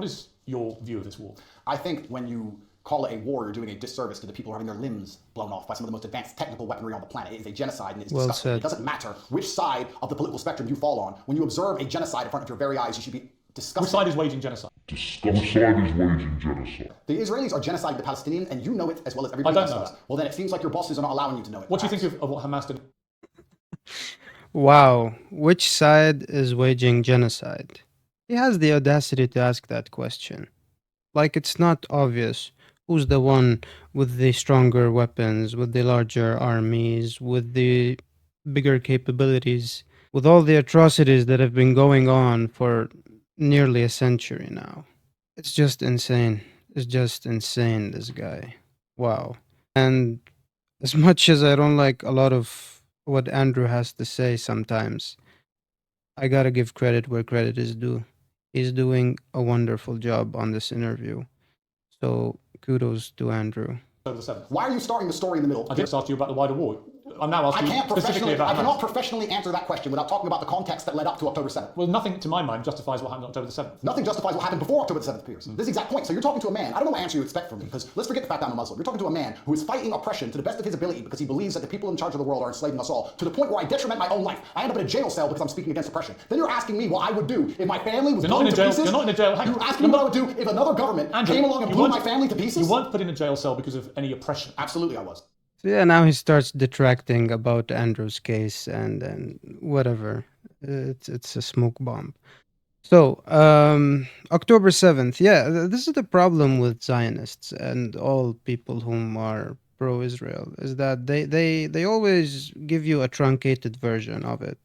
What is your view of this war? I think when you call it a war, you're doing a disservice to the people who are having their limbs blown off by some of the most advanced technical weaponry on the planet. It is a genocide and it's disgusting. It doesn't matter which side of the political spectrum you fall on. When you observe a genocide in front of your very eyes, you should be disgusted. Which side is waging genocide? The Israelis are genociding the Palestinians, and you know it as well as everybody else does. Well, then it seems like your bosses are not allowing you to know it. What do you think of what Hamas did? Wow, which side is waging genocide? He has the audacity to ask that question. Like, it's not obvious who's the one with the stronger weapons, with the larger armies, with the bigger capabilities, with all the atrocities that have been going on for nearly a century now. It's just insane. It's just insane, this guy. Wow. And as much as I don't like a lot of what Andrew has to say sometimes, I gotta give credit where credit is due. He's doing a wonderful job on this interview. So kudos to Andrew. Why are you starting the story in the middle? I just asked you about the wider war. I'm now asking you specifically about Hamas. I cannot professionally answer that question without talking about the context that led up to October 7th. Well, nothing to my mind justifies what happened on October the 7th. Nothing justifies what happened before October the 7th, Piers. This is the exact point. So you're talking to a man. I don't know what answer you expect from me, because let's forget the fact that I'm a Muslim. You're talking to a man who is fighting oppression to the best of his ability because he believes that the people in charge of the world are enslaving us all, to the point where I detriment my own life. I end up in a jail cell because I'm speaking against oppression. Then you're asking me what I would do if my family was blown to pieces? You're not in a jail. You're asking me what I would do if another government came along and blew my family to pieces? You weren't put in a jail cell because of any oppression. Absolutely I was. So yeah, now he starts detracting about Andrew's case and whatever. It's a smoke bomb. So, October 7th, yeah, this is the problem with Zionists and all people whom are pro-Israel, is that they always give you a truncated version of it.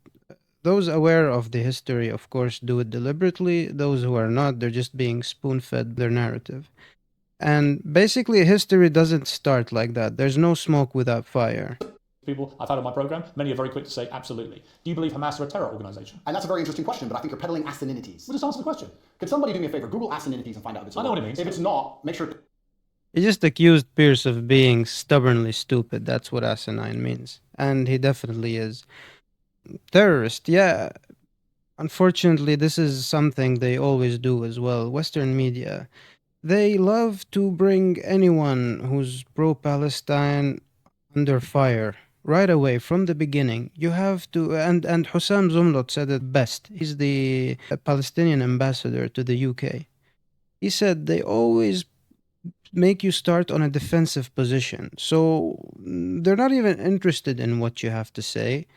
Those aware of the history, of course, do it deliberately. Those who are not, they're just being spoon-fed their narrative. And basically, history doesn't start like that. There's no smoke without fire. People I've had on my program, many are very quick to say, absolutely. Do you believe Hamas are a terror organization? And that's a very interesting question, but I think you're peddling asininities. Well, just answer the question. Could somebody do me a favor? Google asininities and find out if it's I know what it means. If it's not, make sure... He just accused Piers of being stubbornly stupid. That's what asinine means. And he definitely is. Terrorist, yeah. Unfortunately, this is something they always do as well. Western media, they love to bring anyone who's pro-Palestine under fire right away from the beginning. You have to, and Hussam Zumlot said it best. He's the Palestinian ambassador to the UK. He said they always make you start on a defensive position. So they're not even interested in what you have to say.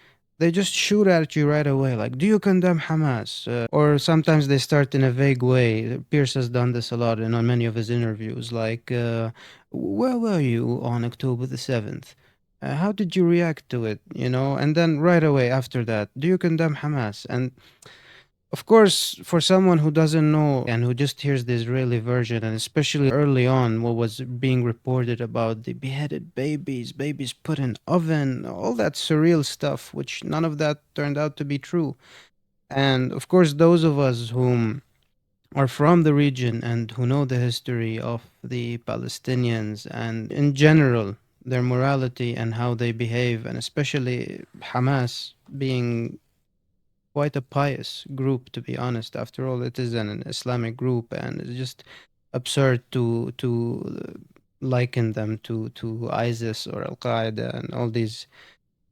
They just shoot at you right away, like, do you condemn Hamas? Or sometimes they start in a vague way. Piers has done this a lot and on many of his interviews, like, where were you on October the 7th? How did you react to it? You know, and then right away after that, do you condemn Hamas? And of course, for someone who doesn't know and who just hears the Israeli version, and especially early on what was being reported about the beheaded babies put in oven, all that surreal stuff, which none of that turned out to be true. And of course, those of us whom are from the region and who know the history of the Palestinians and in general, their morality and how they behave, and especially Hamas being quite a pious group, to be honest. After all, it is an Islamic group, and it's just absurd to liken them to ISIS or Al-Qaeda and all these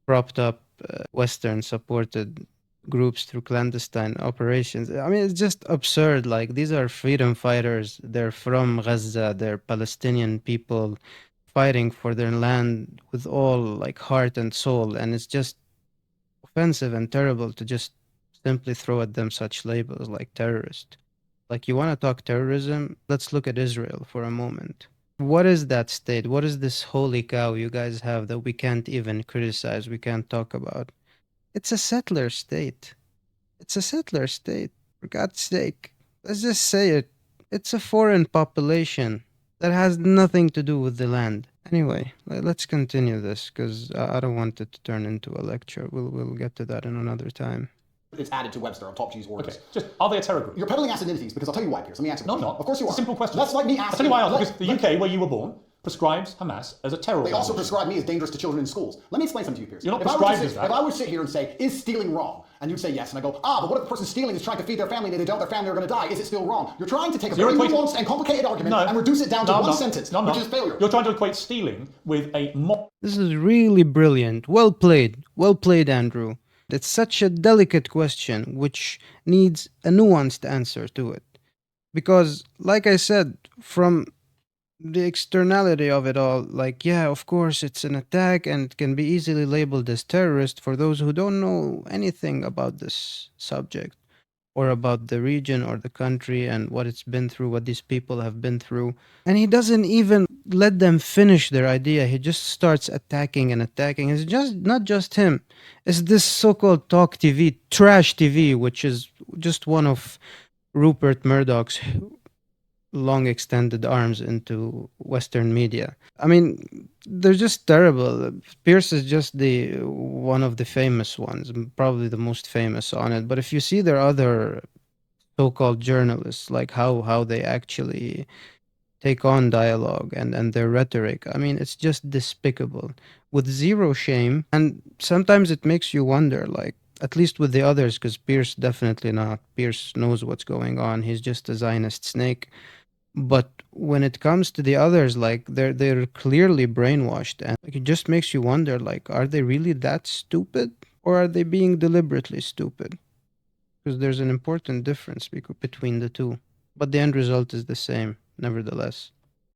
propped up Western-supported groups through clandestine operations. I mean, it's just absurd. Like, these are freedom fighters. They're from Gaza. They're Palestinian people fighting for their land with all, like, heart and soul, and it's just offensive and terrible to just simply throw at them such labels like terrorist. Like, you want to talk terrorism? Let's look at Israel for a moment. What is that state? What is this holy cow you guys have that we can't even criticize, we can't talk about? It's a settler state. It's a settler state, for God's sake. Let's just say it. It's a foreign population that has nothing to do with the land. Anyway, let's continue this, because I don't want it to turn into a lecture. We'll get to that in another time. It's added to Webster on TalkTV's orders. Okay, just, are they a terror group? You're peddling asininities because I'll tell you why, Piers. Let me answer the question. No, I'm not. Of course you are. It's a simple question. That's like me asking... I'll tell you why, because the UK, where you were born, prescribes Hamas as a terror They also organization. prescribe me as dangerous to children in schools. Let me explain something to you, Piers. You're not If I were to prescribed sit- as that. If I were to sit here and say, is stealing wrong? And you'd say yes, and I go, but what if the person stealing is trying to feed their family and they don't, their family are going to die? Is it still wrong? You're trying to take a very nuanced and complicated argument and reduce it down to one sentence, which is failure. You're trying to equate stealing with a This is really brilliant. Well played. Well played, Andrew. It's such a delicate question which needs a nuanced answer to it. Because, like I said, from the externality of it all, like, yeah, of course, it's an attack and it can be easily labeled as terrorist for those who don't know anything about this subject or about the region or the country and what it's been through, what these people have been through. And he doesn't even let them finish their idea. He just starts attacking and attacking. It's just not just him. It's this so-called TalkTV, trash TV, which is just one of Rupert Murdoch's long extended arms into Western media. I mean, they're just terrible. Piers is just the one of the famous ones, probably the most famous on it. But if you see their other so-called journalists, like how they actually take on dialogue and their rhetoric, I mean, it's just despicable with zero shame. And sometimes it makes you wonder, like, at least with the others, because Piers definitely not. Piers knows what's going on. He's just a Zionist snake. But when it comes to the others, like, they're clearly brainwashed, and it just makes you wonder, like, are they really that stupid, or are they being deliberately stupid? Because there's an important difference between the two. But the end result is the same, nevertheless.